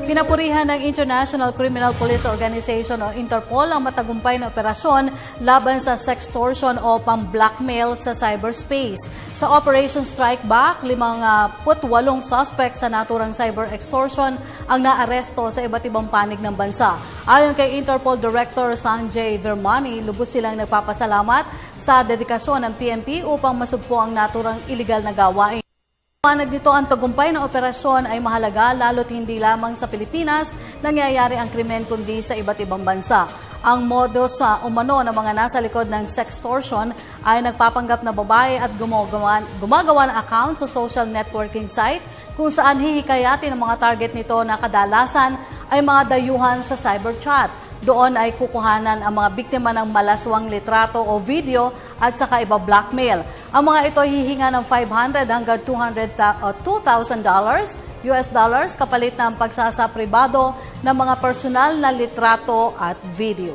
Pinapurihan ng International Criminal Police Organization o Interpol ang matagumpay na operasyon laban sa sextortion o pang-blackmail sa cyberspace. Sa Operation Strike Back, 58 suspects sa naturang cyber extortion ang naaresto sa iba't ibang panig ng bansa. Ayon kay Interpol Director Sanjay Virmani, lubos silang nagpapasalamat sa dedikasyon ng PNP upang masugpo ang naturang iligal na gawain. Panag nito ang tagumpay ng operasyon ay mahalaga lalo't hindi lamang sa Pilipinas nangyayari ang krimen kundi sa iba't ibang bansa. Ang modus sa umano ng mga nasa likod ng sextortion ay nagpapanggap na babae at gumagawa ng account sa social networking site kung saan hihikayatin ang mga target nito na kadalasan ay mga dayuhan sa cyberchat. Doon ay kukuhanan ang mga biktima ng malaswang litrato o video at saka iba blackmail. Ang mga ito hihinga ng $500 hanggang $2,000 US dollars kapalit ng pagsasapribado ng mga personal na litrato at video.